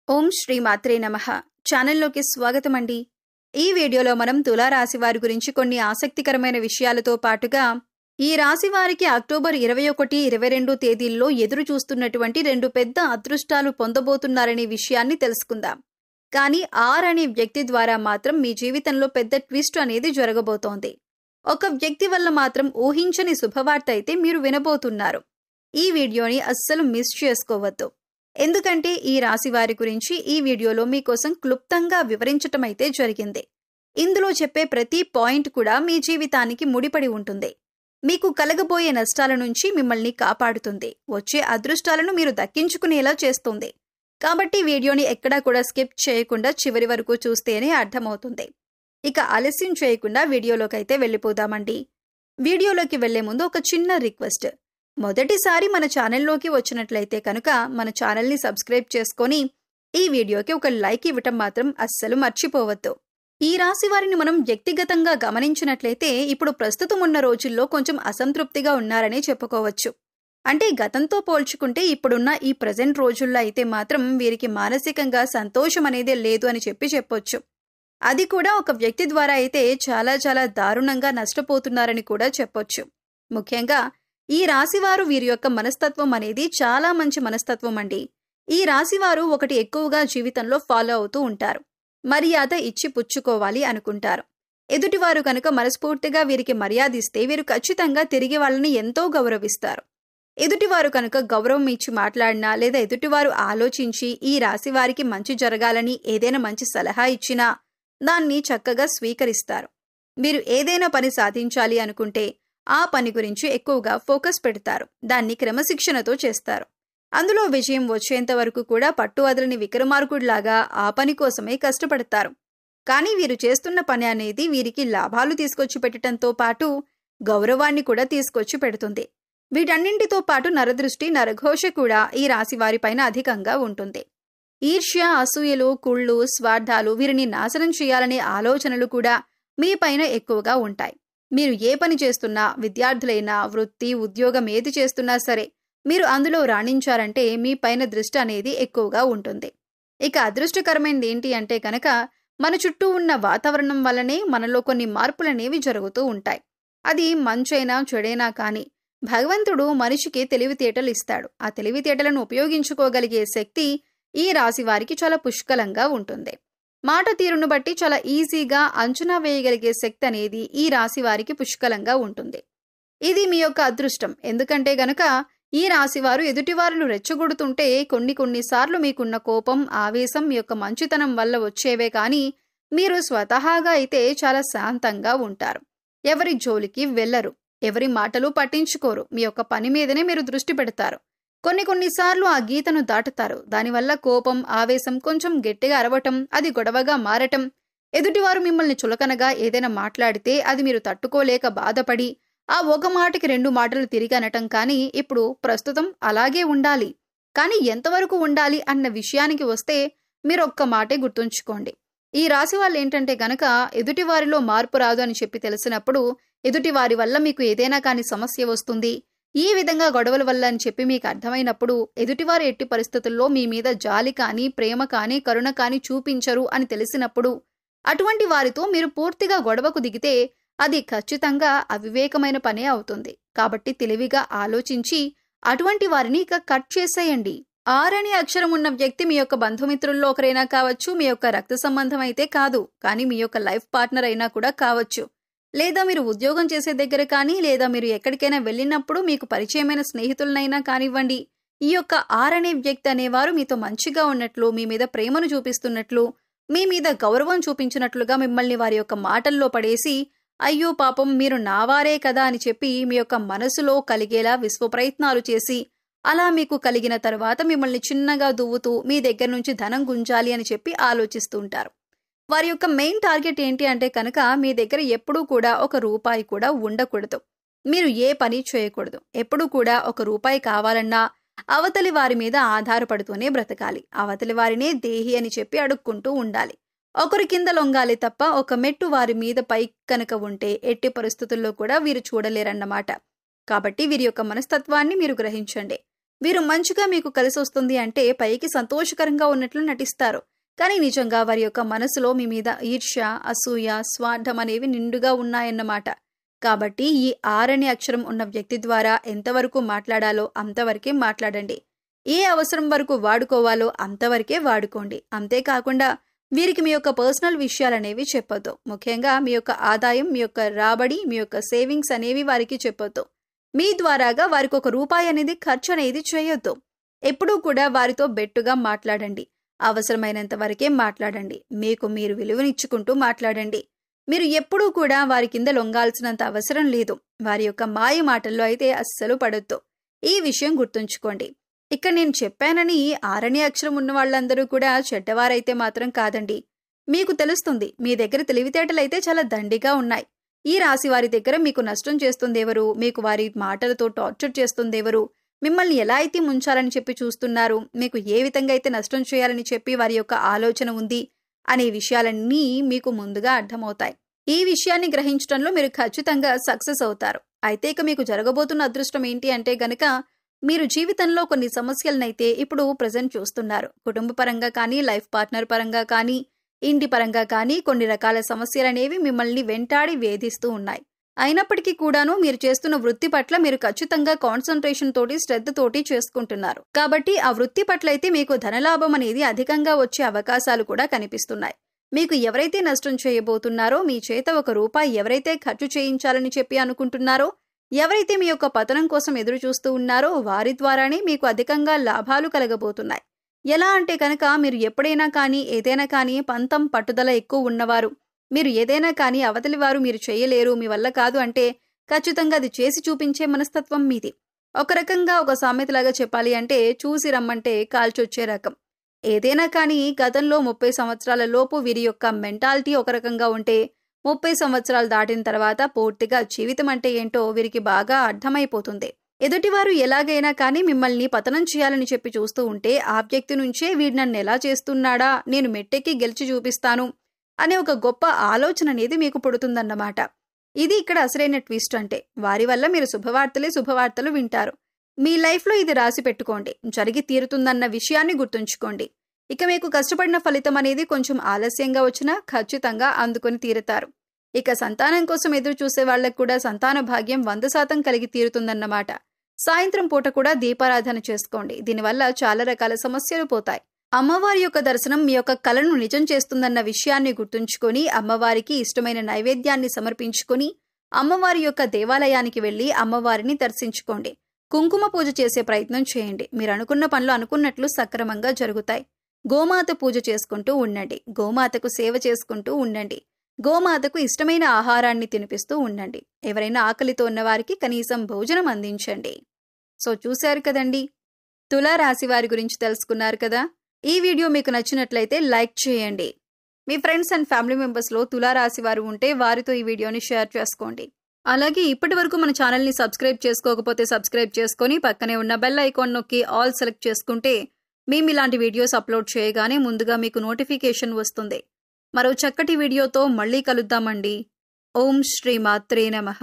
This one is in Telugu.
ఓం శ్రీ మాత్రే నమః. ఛానల్లోకి స్వాగతం అండి. ఈ వీడియోలో మనం తులారాశి వారి గురించి కొన్ని ఆసక్తికరమైన విషయాలతో పాటుగా ఈ రాశి వారికి అక్టోబర్ 21, 22 తేదీల్లో ఎదురు చూస్తున్నటువంటి 2 పెద్ద అదృష్టాలు పొందబోతున్నారనే విషయాన్ని తెలుసుకుందాం. కానీ ఆర్ అనే వ్యక్తి ద్వారా మాత్రం మీ జీవితంలో పెద్ద ట్విస్ట్ అనేది జరగబోతోంది. ఒక వ్యక్తి వల్ల మాత్రం ఊహించని శుభవార్త అయితే మీరు వినబోతున్నారు. ఈ వీడియోని అస్సలు మిస్ చేసుకోవద్దు. ఎందుకంటే ఈ రాశి వారి గురించి ఈ వీడియోలో మీకోసం క్లుప్తంగా వివరించటం అయితే జరిగింది. ఇందులో చెప్పే ప్రతి పాయింట్ కూడా మీ జీవితానికి ముడిపడి ఉంటుంది. మీకు కలగబోయే నష్టాల నుంచి మిమ్మల్ని కాపాడుతుంది. వచ్చే అదృష్టాలను మీరు దక్కించుకునేలా చేస్తుంది. కాబట్టి వీడియోని ఎక్కడా కూడా స్కిప్ చేయకుండా చివరి వరకు చూస్తేనే అర్థమవుతుంది. ఇక ఆలస్యం చేయకుండా వీడియోలోకైతే వెళ్ళిపోదామండి. వీడియోలోకి వెళ్లే ముందు ఒక చిన్న రిక్వెస్ట్. మొదటిసారి మన ఛానల్లోకి వచ్చినట్లయితే కనుక మన ఛానల్ని సబ్స్క్రైబ్ చేసుకొని ఈ వీడియోకి ఒక లైక్ ఇవ్వటం మాత్రం అస్సలు మర్చిపోవద్దు. ఈ రాశి వారిని మనం వ్యక్తిగతంగా గమనించినట్లయితే ఇప్పుడు ప్రస్తుతం ఉన్న రోజుల్లో కొంచెం అసంతృప్తిగా ఉన్నారనే చెప్పుకోవచ్చు. అంటే గతంతో పోల్చుకుంటే ఇప్పుడున్న ఈ ప్రజెంట్ రోజుల్లో అయితే మాత్రం వీరికి మానసికంగా సంతోషం అనేది లేదు అని చెప్పొచ్చు. అది కూడా ఒక వ్యక్తి ద్వారా అయితే చాలా దారుణంగా నష్టపోతున్నారని కూడా చెప్పొచ్చు. ముఖ్యంగా ఈ రాశివారు వీరి యొక్క మనస్తత్వం అనేది చాలా మంచి మనస్తత్వం అండి. ఈ రాశివారు ఒకటి ఎక్కువగా జీవితంలో ఫాలో అవుతూ ఉంటారు. మర్యాద ఇచ్చి పుచ్చుకోవాలి అనుకుంటారు. ఎదుటివారు కనుక మనస్ఫూర్తిగా వీరికి మర్యాద ఇస్తే వీరు ఖచ్చితంగా తిరిగి వాళ్ళని ఎంతో గౌరవిస్తారు. ఎదుటివారు కనుక గౌరవం ఇచ్చి మాట్లాడినా లేదా ఎదుటివారు ఆలోచించి ఈ రాశి వారికి మంచి జరగాలని ఏదైనా మంచి సలహా ఇచ్చినా దాన్ని చక్కగా స్వీకరిస్తారు. మీరు ఏదైనా పని సాధించాలి అనుకుంటే ఆ పని గురించి ఎక్కువగా ఫోకస్ పెడతారు. దాన్ని క్రమశిక్షణతో చేస్తారు. అందులో విజయం వచ్చేంత వరకు కూడా పట్టు వదలని విక్రమార్కుడిలాగా ఆ పని కోసమే కష్టపడతారు. కానీ వీరు చేస్తున్న పని అనేది వీరికి లాభాలు తీసుకొచ్చి పెట్టడంతో పాటు గౌరవాన్ని కూడా తీసుకొచ్చి పెడుతుంది. వీటన్నింటితో పాటు నరదృష్టి, నరఘోష కూడా ఈ రాశి వారిపైన అధికంగా ఉంటుంది. ఈర్ష్య, అసూయలు, కుళ్ళు, స్వార్థాలు వీరిని నాశనం చేయాలనే ఆలోచనలు కూడా మీ పైన ఎక్కువగా ఉంటాయి. మీరు ఏ పని చేస్తున్నా, విద్యార్థులైనా, వృత్తి, ఉద్యోగం ఏది చేస్తున్నా సరే మీరు అందులో రాణించారంటే మీ పైన దృష్టి అనేది ఎక్కువగా ఉంటుంది. ఇక అదృష్టకరమైనది ఏంటి అంటే కనుక మన చుట్టూ ఉన్న వాతావరణం వల్లనే మనలో కొన్ని మార్పులనేవి జరుగుతూ ఉంటాయి. అది మంచైనా చెడైనా కానీ భగవంతుడు మనిషికి తెలివితేటలు ఇస్తాడు. ఆ తెలివితేటలను ఉపయోగించుకోగలిగే శక్తి ఈ రాశి వారికి చాలా పుష్కలంగా ఉంటుంది. మాట తీరును బట్టి చాలా ఈజీగా అంచనా వేయగలిగే శక్తి అనేది ఈ రాశి వారికి పుష్కలంగా ఉంటుంది. ఇది మీ యొక్క అదృష్టం. ఎందుకంటే గనక ఈ రాశివారు ఎదుటివారును రెచ్చగొడుతుంటే కొన్నిసార్లు మీకున్న కోపం, ఆవేశం మీ యొక్క మంచితనం వల్ల వచ్చేవే కానీ మీరు స్వతహాగా అయితే చాలా శాంతంగా ఉంటారు. ఎవరి జోలికి వెళ్లరు, ఎవరి మాటలు పట్టించుకోరు. మీ యొక్క పని మీదనే మీరు దృష్టి పెడతారు. కొన్నిసార్లు ఆ గీతను దాటుతారు. దానివల్ల కోపం, ఆవేశం, కొంచెం గట్టిగా అరవటం, అది గొడవగా మారటం, ఎదుటివారు మిమ్మల్ని చులకనగా ఏదైనా మాట్లాడితే అది మీరు తట్టుకోలేక బాధపడి ఆ ఒక మాటకి 2 మాటలు తిరిగి అనటం కానీ ఇప్పుడు ప్రస్తుతం అలాగే ఉండాలి. కానీ ఎంతవరకు ఉండాలి అన్న విషయానికి వస్తే మీరు ఒక్క మాటే గుర్తుంచుకోండి. ఈ రాశి వాళ్ళు ఏంటంటే గనక ఎదుటివారిలో మార్పు రాదు అని చెప్పి తెలిసినప్పుడు ఎదుటివారి వల్ల మీకు ఏదైనా కానీ సమస్య వస్తుంది, ఈ విధంగా గొడవల వల్ల అని చెప్పి మీకు అర్థమైనప్పుడు ఎదుటివారు ఎట్టి పరిస్థితుల్లో మీ మీద జాలి కానీ, ప్రేమ కానీ, కరుణ కానీ చూపించరు అని తెలిసినప్పుడు అటువంటి వారితో మీరు పూర్తిగా గొడవకు దిగితే అది ఖచ్చితంగా అవివేకమైన పనే అవుతుంది. కాబట్టి తెలివిగా ఆలోచించి అటువంటి వారిని ఇక కట్ చేసేయండి. ఆర్ అనే అక్షరం ఉన్న వ్యక్తి మీ యొక్క బంధుమిత్రుల్లో ఒకరైనా కావచ్చు, మీ యొక్క రక్త సంబంధం అయితే కాదు, కానీ మీ యొక్క లైఫ్ పార్ట్నర్ అయినా కూడా కావచ్చు. లేదా మీరు ఉద్యోగం చేసే దగ్గర కానీ, లేదా మీరు ఎక్కడికైనా వెళ్ళినప్పుడు మీకు పరిచయమైన స్నేహితులనైనా కానివ్వండి, ఈ యొక్క ఆర్ అనే వ్యక్తి అనేవారు మీతో మంచిగా ఉన్నట్లు, మీ మీద ప్రేమను చూపిస్తున్నట్లు, మీ మీద గౌరవం చూపించినట్లుగా మిమ్మల్ని వారి యొక్క మాటల్లో పడేసి అయ్యో పాపం మీరు నావారే కదా అని చెప్పి మీ యొక్క మనసులో కలిగేలా విశ్వ ప్రయత్నాలు చేసి అలా మీకు కలిగిన తర్వాత మిమ్మల్ని చిన్నగా దువ్వుతూ మీ దగ్గర నుంచి ధనం గుంజాలి అని చెప్పి ఆలోచిస్తూ ఉంటారు. వారి యొక్క మెయిన్ టార్గెట్ ఏంటి అంటే కనుక మీ దగ్గర ఎప్పుడూ కూడా ఒక రూపాయి కూడా ఉండకూడదు. మీరు ఏ పని చేయకూడదు. ఎప్పుడూ కూడా ఒక రూపాయి కావాలన్నా అవతలి వారి మీద ఆధారపడుతూనే బ్రతకాలి. అవతలి వారినే దేహి అని చెప్పి అడుక్కుంటూ ఉండాలి. ఒకరి కింద లొంగాలి తప్ప ఒక మెట్టు వారి మీద పై కనుక ఉంటే ఎట్టి పరిస్థితుల్లో కూడా వీరు చూడలేరన్నమాట. కాబట్టి వీరి యొక్క మనస్తత్వాన్ని మీరు గ్రహించండి. వీరు మంచిగా మీకు కలిసొస్తుంది అంటే పైకి సంతోషకరంగా ఉన్నట్లు నటిస్తారు. కానీ నిజంగా వారి యొక్క మనసులో మీ మీద ఈర్ష్య, అసూయ, స్వార్థం అనేవి నిండుగా ఉన్నాయన్నమాట. కాబట్టి ఈ 6 అనే అక్షరం ఉన్న వ్యక్తి ద్వారా ఎంతవరకు మాట్లాడాలో అంతవరకే మాట్లాడండి. ఏ అవసరం వరకు వాడుకోవాలో అంతవరకే వాడుకోండి. అంతేకాకుండా వీరికి మీ యొక్క పర్సనల్ విషయాలనేవి చెప్పొద్దు. ముఖ్యంగా మీ యొక్క ఆదాయం, మీ యొక్క రాబడి, మీ యొక్క సేవింగ్స్ అనేవి వారికి చెప్పొద్దు. మీ ద్వారాగా వారికి ఒక రూపాయి అనేది ఖర్చు అనేది చేయొద్దు. ఎప్పుడూ కూడా వారితో బెట్టుగా మాట్లాడండి. అవసరమైనంత వరకే మాట్లాడండి. మీకు మీరు విలువనిచ్చుకుంటూ మాట్లాడండి. మీరు ఎప్పుడూ కూడా వారి కింద లొంగాల్సినంత అవసరం లేదు. వారి యొక్క మాయ మాటల్లో అయితే అస్సలు పడొద్దు. ఈ విషయం గుర్తుంచుకోండి. ఇక్కడ నేను చెప్పానని 6 అనే అక్షరం ఉన్న వాళ్ళందరూ కూడా చెడ్డవారైతే మాత్రం కాదండి. మీకు తెలుస్తుంది, మీ దగ్గర తెలివితేటలైతే చాలా దండిగా ఉన్నాయి. ఈ రాశి వారి దగ్గర మీకు నష్టం చేస్తుందెవరు? మీకు వారి మాటలతో టార్చర్ చేస్తుందెవరు? మిమ్మల్ని ఎలా అయితే ముంచాలని చెప్పి చూస్తున్నారు? మీకు ఏ విధంగా అయితే నష్టం చేయాలని చెప్పి వారి యొక్క ఆలోచన ఉంది అనే విషయాలన్నీ మీకు ముందుగా అర్థమవుతాయి. ఈ విషయాన్ని గ్రహించడంలో మీరు ఖచ్చితంగా సక్సెస్ అవుతారు. అయితే ఇక మీకు జరగబోతున్న అదృష్టం ఏంటి అంటే గనక, మీరు జీవితంలో కొన్ని సమస్యలనైతే ఇప్పుడు ప్రెజెంట్ చూస్తున్నారు. కుటుంబ పరంగా కానీ, లైఫ్ పార్ట్నర్ పరంగా కానీ, ఇంటి పరంగా కానీ కొన్ని రకాల సమస్యలనేవి మిమ్మల్ని వెంటాడి వేధిస్తూ ఉన్నాయి. అయినప్పటికీ కూడాను మీరు చేస్తున్న వృత్తి పట్ల మీరు ఖచ్చితంగా కాన్సంట్రేషన్ తోటి, శ్రద్ధ తోటి చేసుకుంటున్నారు. కాబట్టి ఆ వృత్తి పట్ల అయితే మీకు ధనలాభం అనేది అధికంగా వచ్చే అవకాశాలు కూడా కనిపిస్తున్నాయి. మీకు ఎవరైతే నష్టం చేయబోతున్నారో, మీ చేత ₹1 ఎవరైతే ఖర్చు చేయించాలని చెప్పి అనుకుంటున్నారో, ఎవరైతే మీ యొక్క పతనం కోసం ఎదురు చూస్తూ ఉన్నారో వారి ద్వారానే మీకు అధికంగా లాభాలు కలగబోతున్నాయి. ఎలా అంటే కనుక, మీరు ఎప్పుడైనా కానీ, ఏదైనా కానీ పంతం, పట్టుదల ఎక్కువ ఉన్నవారు, మీరు ఏదైనా కానీ అవతలి వారు మీరు చేయలేరు, మీ వల్ల కాదు అంటే ఖచ్చితంగా అది చేసి చూపించే మనస్తత్వం మీది. ఒక రకంగా ఒక సామెతలాగా చెప్పాలి అంటే, చూసి రమ్మంటే కాల్చొచ్చే రకం. ఏదైనా కానీ గతంలో 30 సంవత్సరాల లోపు వీరి యొక్క మెంటాలిటీ ఒక రకంగా ఉంటే, 30 సంవత్సరాలు దాటిన తర్వాత పూర్తిగా జీవితం అంటే ఏంటో వీరికి బాగా అర్థమైపోతుంది. ఎదుటివారు ఎలాగైనా కానీ మిమ్మల్ని పతనం చేయాలని చెప్పి చూస్తూ ఉంటే, ఆ వ్యక్తి నుంచే వీడు నన్ను ఎలా చేస్తున్నాడా, నేను మెట్టెక్కి గెలిచి చూపిస్తాను అనే ఒక గొప్ప ఆలోచన అనేది మీకు పుడుతుందన్నమాట. ఇది ఇక్కడ అసలైన ట్విస్ట్ అంటే. వారి వల్ల మీరు శుభవార్తలు వింటారు. మీ లైఫ్లో ఇది రాసి పెట్టుకోండి. జరిగి తీరుతుందన్న విషయాన్ని గుర్తుంచుకోండి. ఇక మీకు కష్టపడిన ఫలితం అనేది కొంచెం ఆలస్యంగా వచ్చినా ఖచ్చితంగా అందుకొని తీరుతారు. ఇక సంతానం కోసం ఎదురు చూసే వాళ్లకు కూడా సంతాన భాగ్యం 100% కలిగి తీరుతుందన్నమాట. సాయంత్రం పూట కూడా దీపారాధన చేసుకోండి. దీనివల్ల చాలా రకాల సమస్యలు పోతాయి. అమ్మవారి యొక్క దర్శనం మీ యొక్క కలను నిజం చేస్తుందన్న విషయాన్ని గుర్తుంచుకొని, అమ్మవారికి ఇష్టమైన నైవేద్యాన్ని సమర్పించుకొని, అమ్మవారి యొక్క దేవాలయానికి వెళ్లి అమ్మవారిని దర్శించుకోండి. కుంకుమ పూజ చేసే ప్రయత్నం చేయండి. మీరు అనుకున్న పనులు అనుకున్నట్లు సక్రమంగా జరుగుతాయి. గోమాత పూజ చేసుకుంటూ ఉండండి. గోమాతకు సేవ చేసుకుంటూ ఉండండి. గోమాతకు ఇష్టమైన ఆహారాన్ని తినిపిస్తూ ఉండండి. ఎవరైనా ఆకలితో ఉన్నవారికి కనీసం భోజనం అందించండి. సో చూశారు కదండి, తులారాశి వారి గురించి తెలుసుకున్నారు కదా. ఈ వీడియో మీకు నచ్చినట్లయితే లైక్ చేయండి. మీ ఫ్రెండ్స్ అండ్ ఫ్యామిలీ మెంబర్స్లో తులారాశి వారు ఉంటే వారితో ఈ వీడియోని షేర్ చేసుకోండి. అలాగే ఇప్పటి వరకు మన ఛానల్ని సబ్స్క్రైబ్ చేసుకోకపోతే సబ్స్క్రైబ్ చేసుకొని పక్కనే ఉన్న బెల్ ఐకాన్ నొక్కి ఆల్ సెలెక్ట్ చేసుకుంటే మేము ఇలాంటి వీడియోస్ అప్లోడ్ చేయగానే ముందుగా మీకు నోటిఫికేషన్ వస్తుంది. మరో చక్కటి వీడియోతో మళ్ళీ కలుద్దామండి. ఓం శ్రీ మాత్రే నమః.